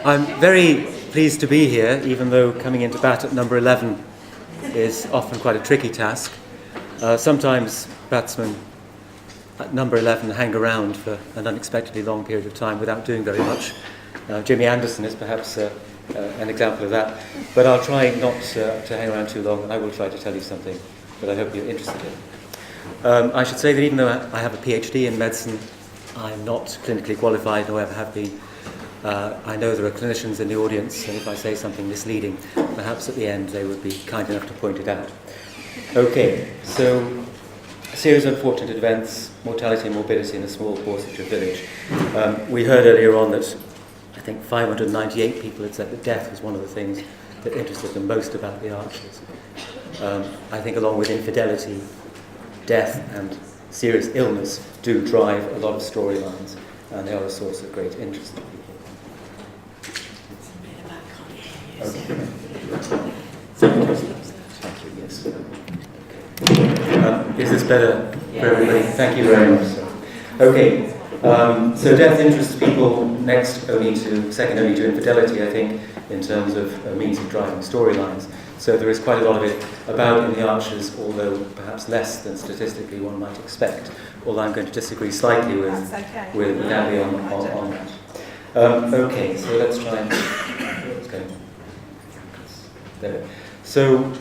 I'm very pleased to be here, even though coming into bat at number 11 is often quite a tricky task. Sometimes batsmen at number 11 hang around for an unexpectedly long period of time without doing very much. Jimmy Anderson is perhaps an example of that. But I'll try not to hang around too long, and I will try to tell you something that I hope you're interested in. I should say that even though I have a PhD in medicine, I'm not clinically qualified, nor ever have been. I know there are clinicians in the audience, and if I say something misleading, perhaps at the end they would be kind enough to point it out. Okay, so a series of unfortunate events, mortality and morbidity in a small Borsetshire village. We heard earlier on that I think 598 people had said that death was one of the things that interested them most about the Archers. I think along with infidelity, death and serious illness do drive a lot of storylines, and they are a source of great interest to people. Okay. Thank you, yes. Okay. Is this better for everybody? Thank you very much. Okay, so death interests people second only to infidelity, I think, in terms of a means of driving storylines. So there is quite a lot of it about in the Archers, although perhaps less than statistically one might expect. Although I'm going to disagree slightly with Abby on that. Okay, so let's try and... Let's go. There. So,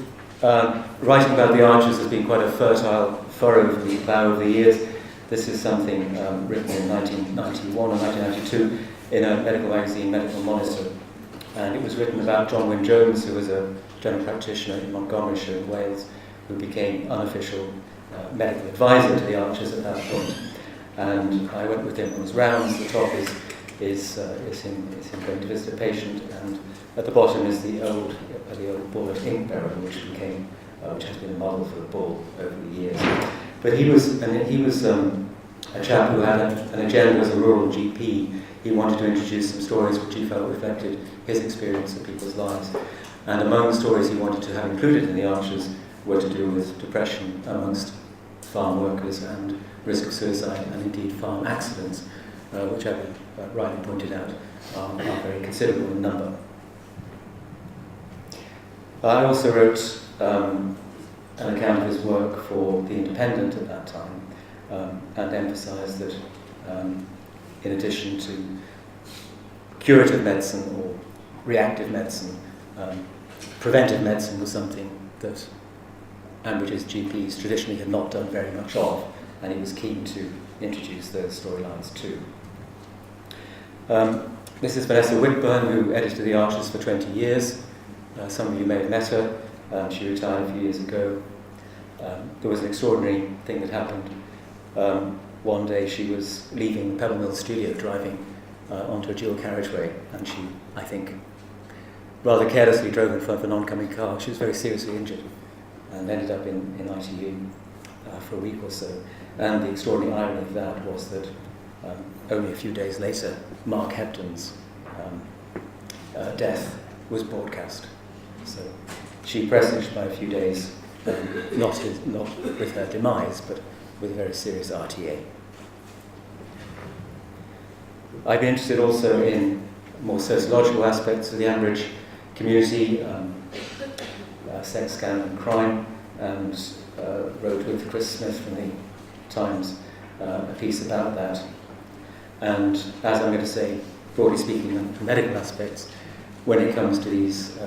writing about the Archers has been quite a fertile furrow for the plough over the years. This is something written in 1991 or 1992 in a medical magazine, Medical Monitor. And it was written about John Wyn-Jones, who was a general practitioner in Montgomeryshire in Wales, who became unofficial medical advisor to the Archers at that point. And I went with him on his rounds. The top is him going to visit a patient, and at the bottom is the old bullet ink barrel, which has been a model for the bull over the years. But he was a chap who had an agenda as a rural GP. He wanted to introduce some stories which he felt reflected his experience of people's lives. And among the stories he wanted to have included in the Archers were to do with depression amongst farm workers and risk of suicide, and indeed farm accidents, which I've rightly pointed out are very considerable in number. I also wrote an account of his work for The Independent at that time, and emphasised that in addition to curative medicine or reactive medicine, preventive medicine was something that Ambridge's GPs traditionally had not done very much of, and he was keen to introduce those storylines too. This is Vanessa Whitburn, who edited the Archers for 20 years. Some of you may have met her. She retired a few years ago. There was an extraordinary thing that happened. One day she was leaving Pebble Mill Studio, driving onto a dual carriageway, and she, I think, rather carelessly drove in front of an oncoming car. She was very seriously injured and ended up in ITU for a week or so. And the extraordinary irony of that was that only a few days later, Mark Hebden's death was broadcast. So she presaged by a few days, not with her demise, but with a very serious RTA. I've been interested also in more sociological aspects of the Ambridge community, sex, scandal and crime, and wrote with Chris Smith from the Times a piece about that. And as I'm going to say, broadly speaking, on medical aspects, when it comes to these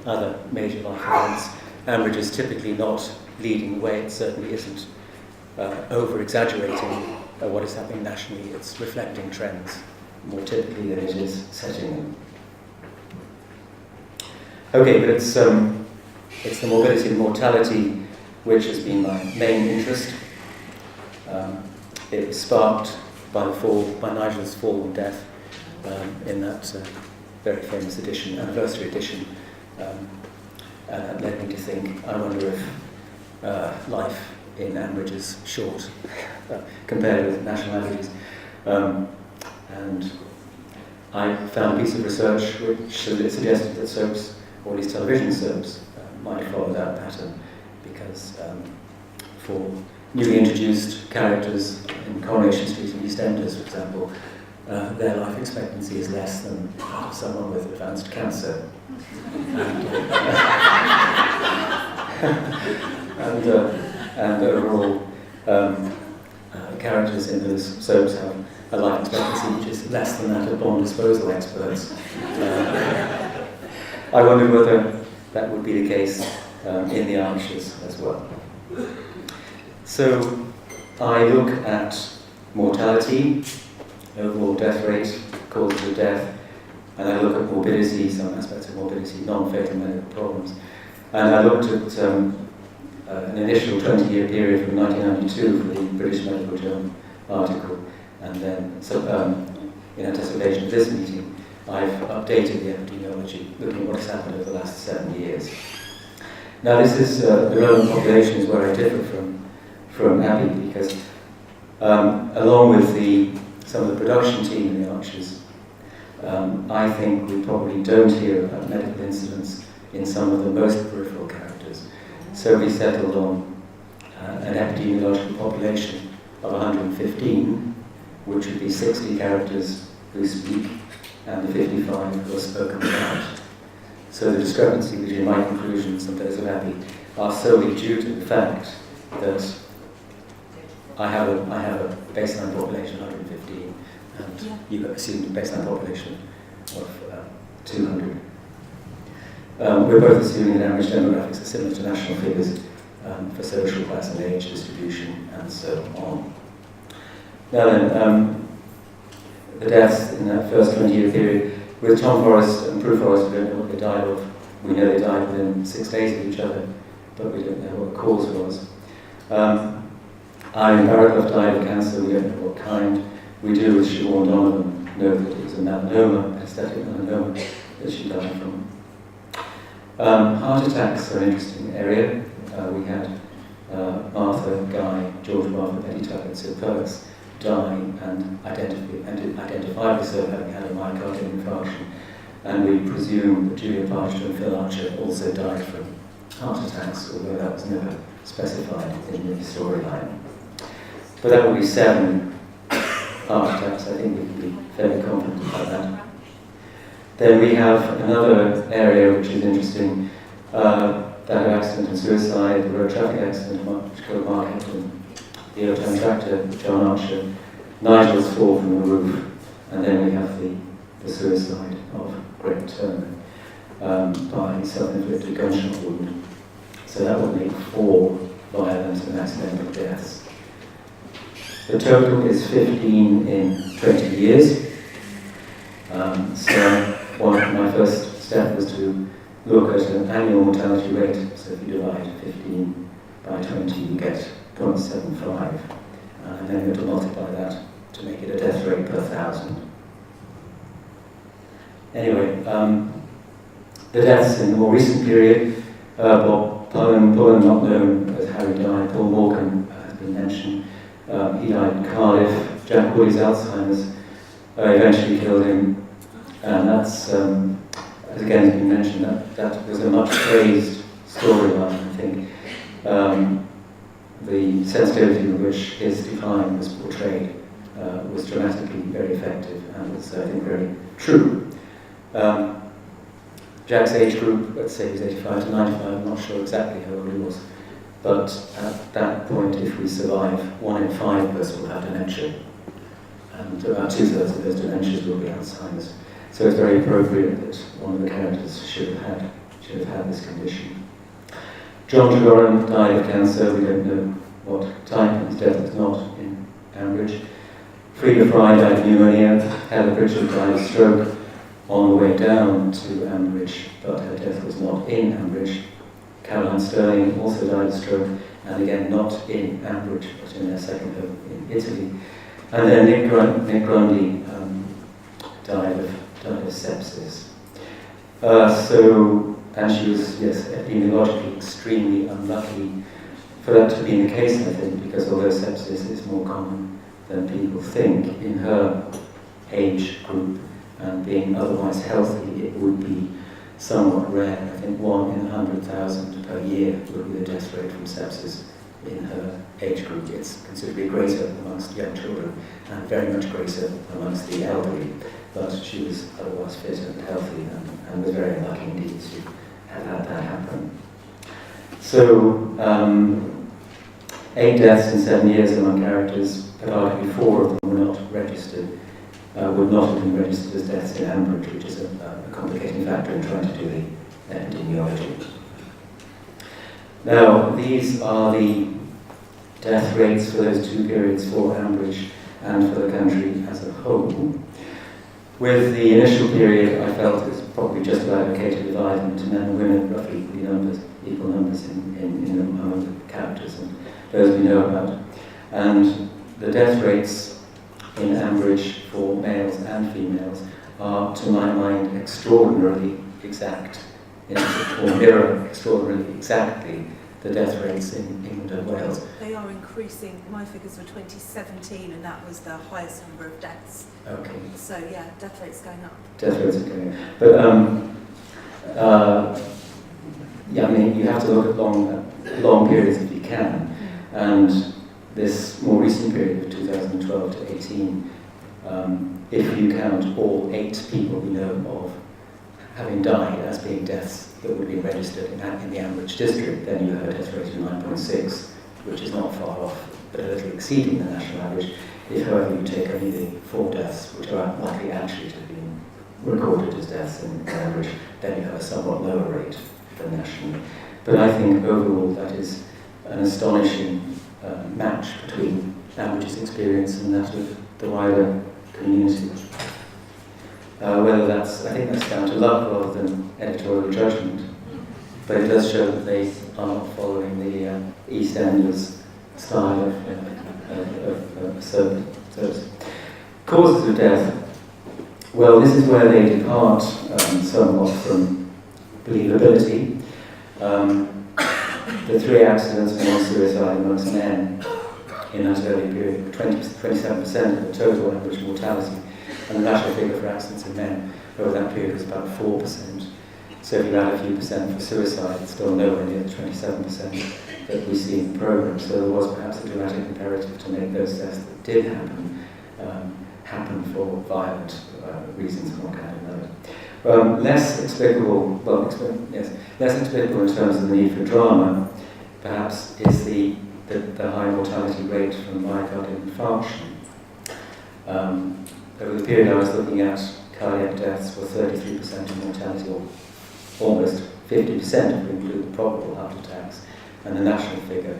other major life events, Ambridge is typically not leading the way. It certainly isn't over-exaggerating what is happening nationally. It's reflecting trends more typically than it is setting them. Okay, but it's the morbidity and mortality which has been my main interest. It was sparked by Nigel's fall and death in that very famous anniversary edition. And that led me to think, I wonder if life in Ambridge is short compared with national averages. And I found a piece of research which suggested that soaps, or at least television soaps, might follow that pattern, because for newly introduced characters in Coronation Street and EastEnders, for example, their life expectancy is less than that of someone with advanced cancer. And overall, characters in those soaps have a life expectancy which is less than that of bomb disposal experts. I wonder whether that would be the case in the Archers as well. So I look at mortality, overall death rate, causes of death, and I look at morbidity, some aspects of morbidity, non-fatal medical problems. And I looked at an initial 20-year period from 1992 for the British Medical Journal article, and then in anticipation of this meeting, I've updated the epidemiology, looking at what has happened over the last 7 years. Now this is, the relevant population is where I differ from Abby, because along with some of the production team in the Archers, I think we probably don't hear about medical incidents in some of the most peripheral characters. So we settled on an epidemiological population of 115, which would be 60 characters who speak and the 55 who are spoken about. So the discrepancy between my conclusions and those of Abby are solely due to the fact that I have a baseline population of 115, and you assumed a baseline population of 200. We're both assuming that Ambridge demographics are similar to national figures for social class and age distribution and so on. Now then, the deaths in that first 20-year period, with Tom Forrest and Prue Forrest, we don't know what they died of. We know they died within 6 days of each other, but we don't know what the cause was. Irene Barraclough died of cancer, we don't know what kind. We do, with Siobhan Donovan, know that it was a melanoma, metastatic melanoma, that she died from. Heart attacks are an interesting area. We had Martha, Guy, George Martha, Betty Tucker, and Sid Perks die and identifiably so having had a myocardial infarction. And we presume that Julia Partridge and Phil Archer also died from heart attacks, although that was never specified in the storyline. But that would be 7 heart attacks. I think we can be fairly confident about that. Then we have another area which is interesting, that of accident and suicide, the road traffic accident which killed Mark Hepton, the Untitled Chapter, John Archer, Nigel's fall from the roof, and then we have the suicide of Greg Turner by self-inflicted gunshot wound. So that would make 4 violent and accidental deaths. The total is 15 in 20 years. So my first step was to look at an annual mortality rate. So if you divide 15 by 20, you get 0.75. And then you have to multiply that to make it a death rate per 1,000. Anyway, the deaths in the more recent period, Bob Pullen, not known as how he died, Paul Morgan has been mentioned. He died in Cardiff. Jack Woody's Alzheimer's eventually killed him. And that's, as again has been mentioned, that was a much praised storyline, I think. The sensitivity with which his decline was portrayed was dramatically very effective and was, I think, very true. Jack's age group, let's say he was 85 to 95, I'm not sure exactly how old he was. But at that point, if we survive, 1 in 5 of us will have dementia. And about 2/3 of those dementias will be Alzheimer's. So it's very appropriate that one of the characters should have had this condition. John Tregoran died of cancer. We don't know what type. His death was not in Ambridge. Frida Fry died of pneumonia. Heather Pritchard died of stroke on the way down to Ambridge, but her death was not in Ambridge. Caroline Sterling also died of stroke, and again not in Ambridge, but in their second home in Italy. And then Nick Grundy died of sepsis. And she was, yes, epidemiologically extremely unlucky for that to be the case, I think, because although sepsis is more common than people think in her age group, and being otherwise healthy, it would be somewhat rare. I think 1 in 100,000 per year would be the death rate from sepsis in her age group. It's considerably greater amongst young children and very much greater amongst the elderly. But she was otherwise fit and healthy and was very unlucky indeed to have had that happen. So, 8 deaths in 7 years among characters, but arguably 4 of them were not registered, would not have been registered as deaths in Ambridge, which is a complicating factor in trying to do the epidemiology. Now, these are the death rates for those 2 periods for Ambridge and for the country as a whole. With the initial period, I felt it's probably just about okay to divide them into men and women, roughly equal numbers among the characters and those we know about. And the death rates in Ambridge for males and females are, to my mind, extraordinarily exact, or mirror extraordinarily exactly the death rates in England and Wales. They are increasing. My figures were 2017, and that was the highest number of deaths. Okay. So yeah, death rates going up. Death rates are going up. But yeah, I mean, you have to look at long periods if you can. And this more recent period of 2012 to 18, if you count all 8 people we know of having died as being deaths that would be registered in the Ambridge district, then you have a death rate of 9.6, which is not far off, but a little exceeding the national average. If, however, you take only the 4 deaths, which are likely actually to have been recorded as deaths in Ambridge, then you have a somewhat lower rate than nationally. But I think overall that is an astonishing match between Ambridge's experience and that of the wider community. Whether that's, I think that's down to luck rather than editorial judgment, but it does show that they are not following the EastEnders style of service. Causes of death. Well, this is where they depart somewhat from believability. The 3 accidents of suicide amongst men in that early period, 27% of the total average mortality, and the national figure for accidents in men over that period was about 4%. So if you add a few percent for suicide, it's still nowhere near the 27% that we see in the programme. So there was perhaps a dramatic imperative to make those deaths that did happen for violent reasons of one kind or another. Less explicable in terms of the need for drama, perhaps, is the high mortality rate from myocardial infarction. Over the period I was looking at, cardiac deaths were 33% of mortality, or almost 50% if we include the probable heart attacks, and the national figure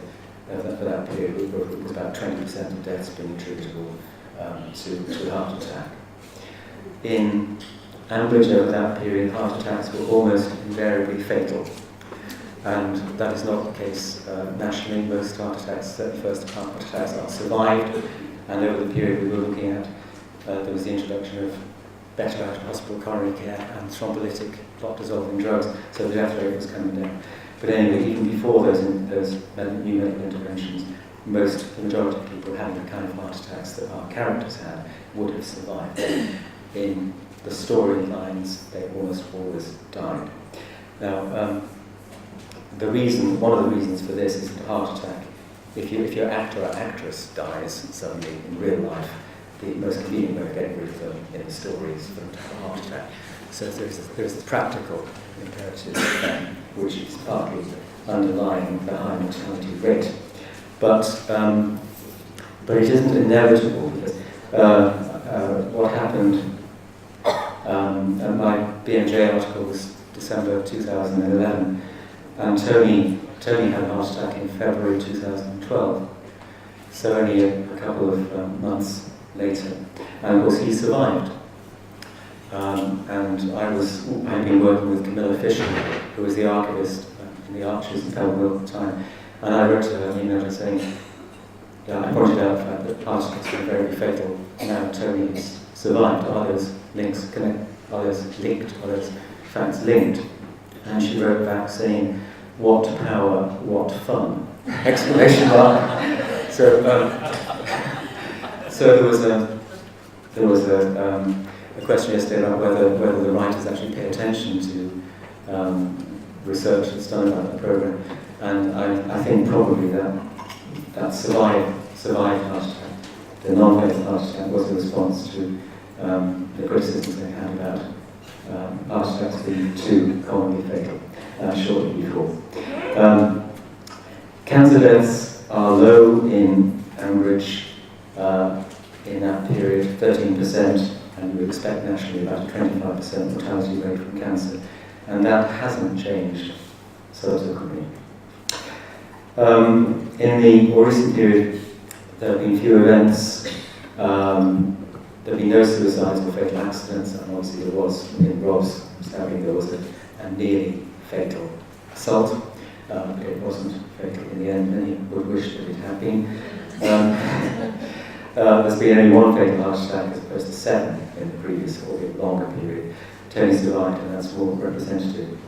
for that period was about 20% of deaths being attributable to heart attack. In Ambridge over that period, heart attacks were almost invariably fatal. And that is not the case nationally. Most heart attacks, certainly first heart attacks, are survived. And over the period we were looking at, there was the introduction of better out-of-hospital coronary care and thrombolytic clot-dissolving drugs, so the death rate was coming down. But anyway, even before those new medical interventions, the majority of people having the kind of heart attacks that our characters had would have survived. In the storylines, they almost always died. Now, one of the reasons for this is that a heart attack, if your actor or actress dies suddenly in real life, the most convenient way of getting rid of them in the story is for them to have a heart attack. So there's this practical imperative, which is partly underlying the high mortality rate. But it isn't inevitable, because what happened, my BMJ article was December 2011, and Tony had a heart attack in February 2012, so only a couple of months later. And of course he survived. And I'd been working with Camilla Fisher, who was the archivist in the Arches in Pell Mell at the time, and I wrote to her an email saying, I pointed out the fact that heart attacks were very fatal. Now Tony has survived. Are those links connect? Are those linked? Are those facts linked? And she wrote back saying, "What power, what fun!" Exclamation mark. So there was a question yesterday about whether the writers actually pay attention to research that's done about the programme, and I think probably that that survived heart attack. The non-fatal heart attack was a response to the criticisms they had about heart attacks being too commonly fatal shortly before. Cancer deaths are low in Ambridge in that period, 13%, and you would expect nationally about a 25% mortality rate from cancer, and that hasn't changed subsequently. In the more recent period, there have been few events. There have been no suicides or fatal accidents, and obviously there was, in Rob's stabbing, there was a nearly fatal assault. It wasn't fatal in the end. Many would wish that it had been. There's been only one fatal heart attack as opposed to 7 in the previous, albeit longer period. Tony survived, and that's more representative.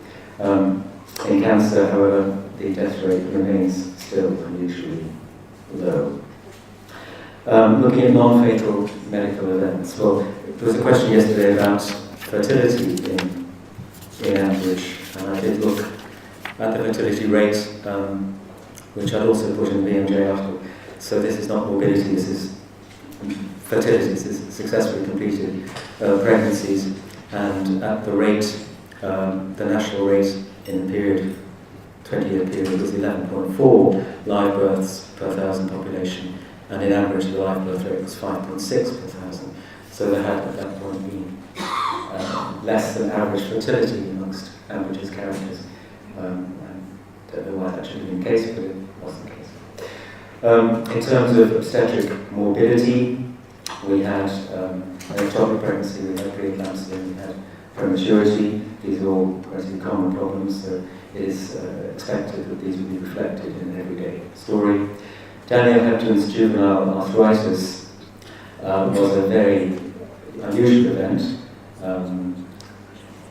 In cancer, however, the death rate remains still unusually low. Looking at non-fatal medical events, well, there was a question yesterday about fertility in Ambridge, and I did look at the fertility rate, which I'd also put in the BMJ article. So this is not morbidity, this is fertility, this is successfully completed pregnancies, and at the rate, the national rate in the period, 20-year period, was 11.4 live births per 1,000 population, and in average the live birth rate was 5.6 per 1,000. So there had at that point been less than average fertility amongst Ambridge's characters. I don't know why that should have been the case, but it wasn't the case. In terms of obstetric morbidity, we had ectopic pregnancy, we had preeclampsia, we had prematurity. These are all relatively common problems, so it is expected that these will be reflected in an everyday story. Daniel Hepton's juvenile arthritis was a very unusual event.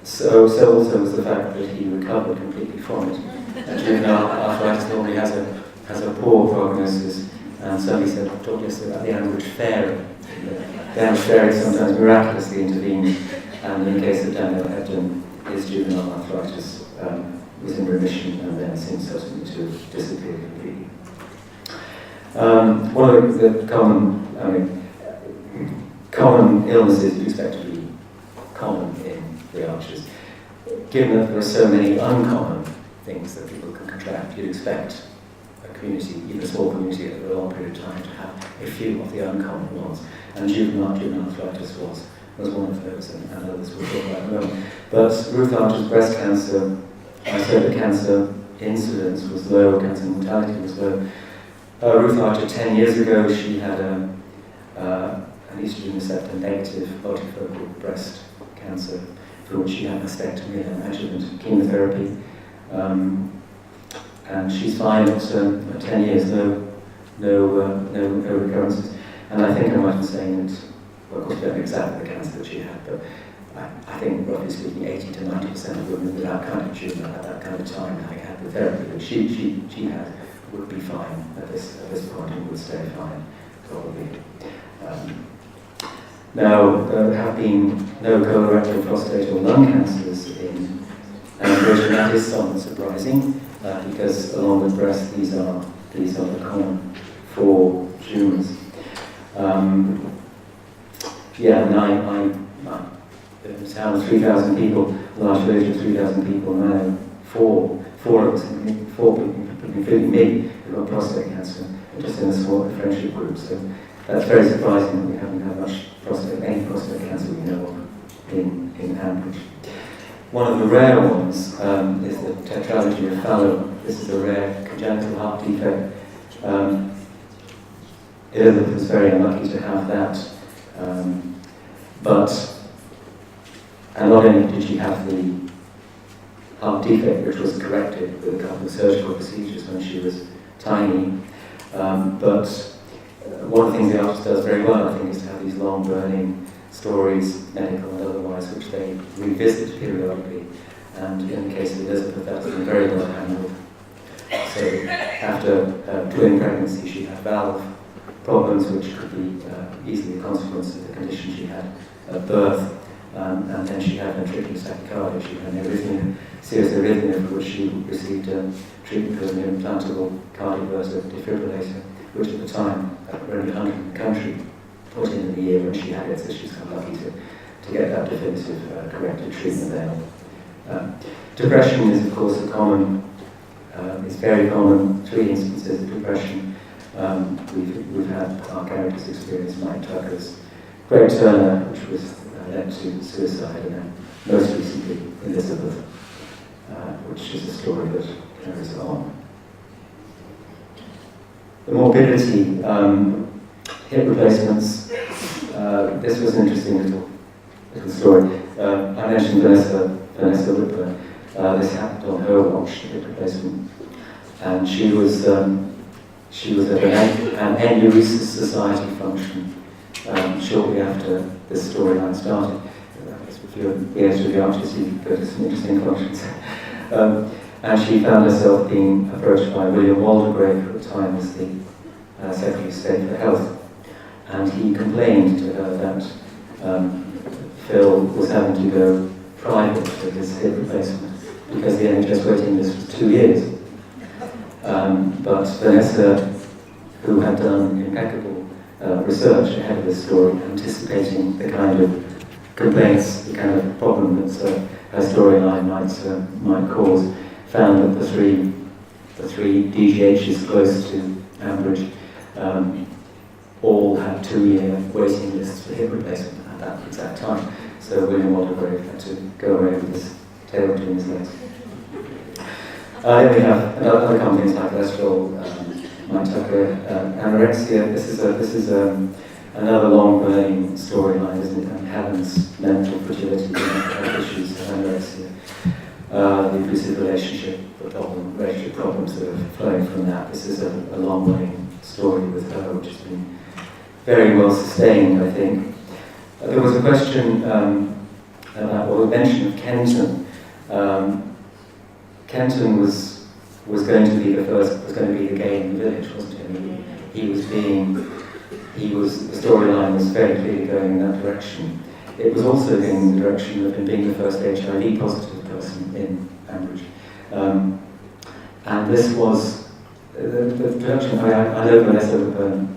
So also was the fact that he recovered completely from it. Juvenile arthritis normally has a poor prognosis, and somebody said, I talked yesterday about the Ambridge fairy. The Ambridge fairy sometimes miraculously intervened, and in the case of Daniel Hepton, his juvenile arthritis was in remission and then seems certainly to have disappeared completely. One of the common illnesses you'd expect to be common in the Archers. Given that there are so many uncommon things that people can contract, you'd expect a community, even a small community over a long period of time, to have a few of the uncommon ones. And juvenile arthritis was one of those, and others we'll talk about in a moment. But Ruth Archer's breast cancer, cervical cancer incidence was low, cancer mortality was low. Ruth Archer, 10 years ago, she had an estrogen receptor negative multifocal breast cancer, for which she had mastectomy and adjuvant chemotherapy. And she's fine at 10 years, no recurrences. And I think I might be saying that, well, of course, we don't know exactly the cancer that she had, but I think, roughly speaking, 80 to 90% of women with that kind of tumour at that kind of time, having had the therapy that she had, would be fine at this point and would stay fine, probably. Now, there have been no colorectal, prostate, or lung cancers in Ambridge, and that is somewhat surprising, because along with breast, these are the common 4 tumours. In a town of 3,000 people, a large village of 3,000 people, now four of us, including me, who've got prostate cancer, just in a small friendship group. So that's very surprising that we haven't had any prostate cancer we know of in Ambridge. One of the rare ones is the tetralogy of Fallot. This is a rare congenital heart defect. Elizabeth was very unlucky to have that, and not only did she have the heart defect, which was corrected with a couple of surgical procedures when she was tiny, but one of the things the artist does very well, I think, is to have these long burning stories, medical and otherwise, which they revisit periodically. And in the case of Elizabeth, that's been very well handled. So after twin pregnancy, she had valve problems, which could be easily a consequence of the condition she had at birth. and then she had ventricular tachycardia. She had an serious arrhythmia for which she received treatment with an implantable cardioverter defibrillator, which at the time, there were only 100 in the country, put in the year when she had it, so she's kind of lucky to get that definitive corrected treatment there. Depression is, of course, it's very common. 3 instances of depression. We've had our characters experience Mike Tucker's Greg Turner, which was led to suicide, and then most recently Elizabeth, which is a story that carries on. The morbidity, hip replacements. This was an interesting little story. I mentioned Vanessa Whitburn. This happened on her watch, the hip replacement, and she was at an Enuresis Society function shortly after this storyline started. If you're the artist, you go to some interesting functions. And she found herself being approached by William Waldegrave, who at the time was the Secretary of State for Health, and he complained to her that Phil was having to go private for his hip replacement because the NHS waiting list was 2 years. But Vanessa, who had done impeccable research ahead of this story, anticipating the kind of complaints, the kind of problem that her storyline might cause, found that the three DGHs close to Ambridge all had 2-year waiting lists for hip replacement at that exact time. So William Waldegrave had to go away with his tail between his legs. Then we have other companies like cholesterol, Mike Tucker, anorexia. This is another long burning storyline, isn't it? And Helen's mental fragility and issues of anorexia. The abusive relationship problems that are flowing from that. This is a long running story with her, which has been very well sustained, I think. There was a question about, or a mention of Kenton. Kenton was going to be the gay in the village, wasn't he? The storyline was very clearly going in that direction. It was also going in the direction of him being the first HIV positive person in Ambridge. And this was, the production, I know Vanessa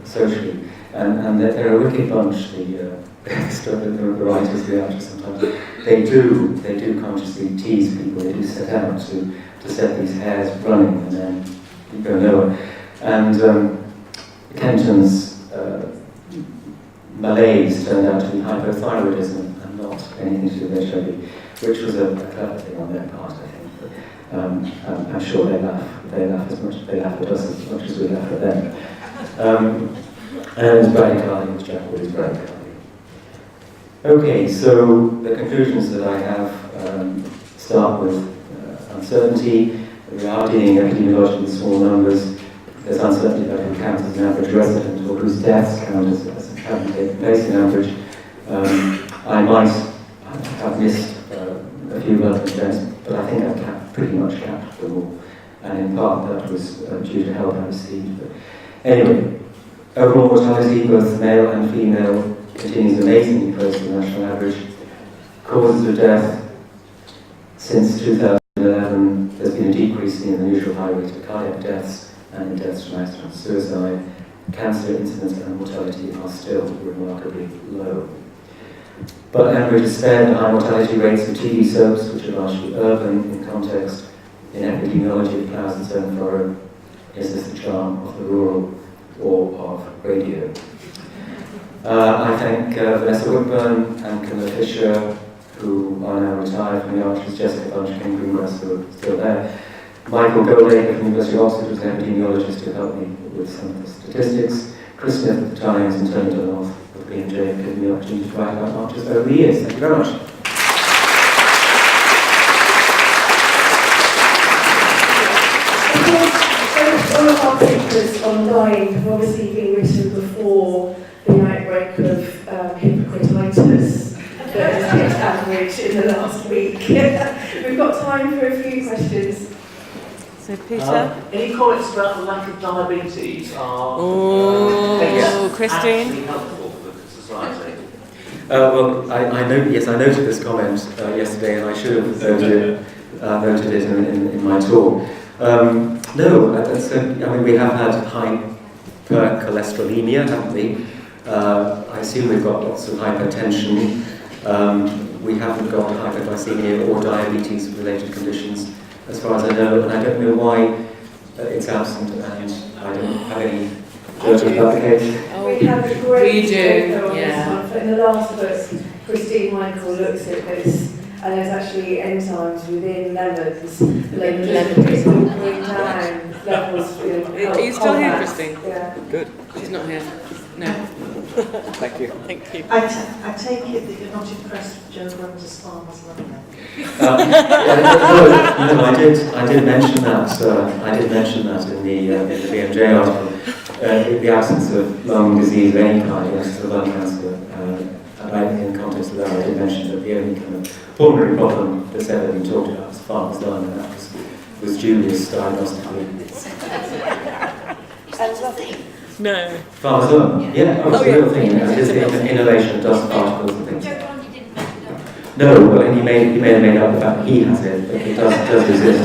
socially, and they're a wicked bunch, the writers, the actors sometimes. They do consciously tease people, they do set out to set these hairs running, and then you go nowhere. And Kenton's malaise turned out to be hypothyroidism and not anything to do with HIV, which was a clever thing on their part, I think. But, I'm sure they laugh as much at us as much as we laugh at them. And it was bradycardia, which Jack Wood is bradycardia. Okay, so the conclusions that I have start with uncertainty. We are dealing epidemiologically with small numbers. There's uncertainty about who counts as an average resident or whose deaths count as having taken place in Ambridge. I might have missed a few relevant events, but I think I've pretty much captured them all. And in part that was due to help I received. But anyway, overall mortality, both male and female, continues amazingly close to the national average. Causes of death, since 2011, there's been a decrease in the usual high rate of cardiac deaths and in deaths from accidental suicide. Cancer incidence and mortality are still remarkably low. But Ambridge has spared the high mortality rates of TV soaps, which are largely urban in context. In epidemiology of Ploughs and Stone Furrow, is this the charm of the rural or of radio? I thank Vanessa Whitburn and Camilla Fisher, who are now retired from the Archers, Jessica Bunch, Ken Greengrass, who are still there. Michael Goldacre from the University of Oxford was an epidemiologist who helped me with some of the statistics. Chris Smith at the Times and Tony Dunlop of B&J have given me the opportunity to write about Archers over the years. Thank you very much. All of our papers on dying have obviously been written before the outbreak of hypocrititis that has hit Ambridge in the last week. We've got time for a few questions. So Peter? Any comments about the lack of diabetes are Christine? actually helpful for the society? Well, I noted this comment yesterday, and I should have noted it in my talk. We have had hypercholesterolemia, haven't we? I assume we've got lots of hypertension. We haven't got hyperglycemia or diabetes-related conditions, as far as I know, and I don't know why it's absent, and I don't have any judgment about the case. We have a great paper on yeah. this one. In the last book, Christine Michael looks at this, and there's actually enzymes within lemons that will bring down levels. Are you still here, Christine? Yeah. Good. She's not here. No. Thank you. Thank you. I take it that you're not impressed with Joe Grunder's farmer's lunch. I did mention that. I did mention that in the BMJ article. The absence of lung disease of any kind, the absence of lung cancer, in context of that, I did mention that the only kind of pulmonary problem that's ever been talked about was farmer's lung, and that was Julius diagnostically. No. Farmer's lung, yeah, it's a real thing. It is an inhalation of dust particles and things. No, well, he may have made up the fact that he has it, but it does exist.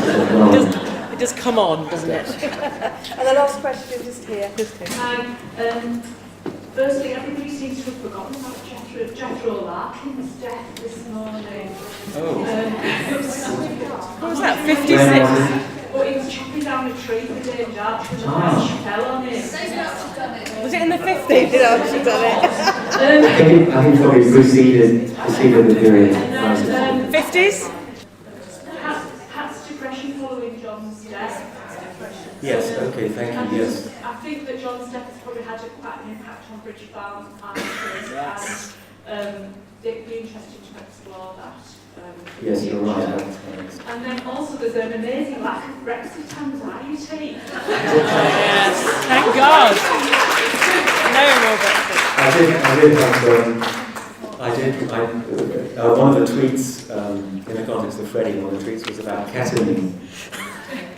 It does come on, doesn't it? And the last question, just here. Hi. Firstly, everybody seems to have forgotten about Jethro Larkin's death this morning. Oh. What was that, 56? But he was chopping down a tree for Dave Arch and the branch fell on him. Was it in the 50s? Did Archie done it? I think probably preceded the period. 50s? Pat's depression following John's death. Yes, okay, thank you, yes. I think that John's death has probably had quite an impact on Bridge Farm and it'd be interesting to explore that. Yes, you're right. And then also there's an amazing lack of Brexit anxiety. Yes, thank God. No more Brexit. One of the tweets, in the context of Freddie, one of the tweets was about ketamine.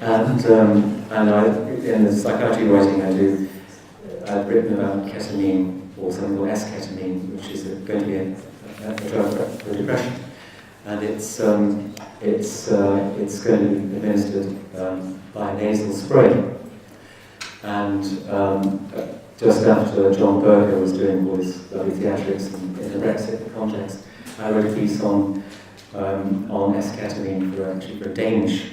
And I, in the psychiatry writing I've written about ketamine, or something called S-ketamine, which is going to be a drug for depression. And it's going to be administered by nasal spray. And just after John Berger was doing all his lovely theatrics in the Brexit context, I wrote a piece on S-ketamine for a Danish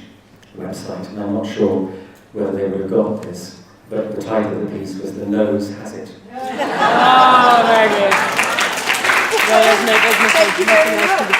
website, and I'm not sure whether they would have got this, but the title of the piece was "The Nose Has It." Oh, very good. Well, there's nothing else to do.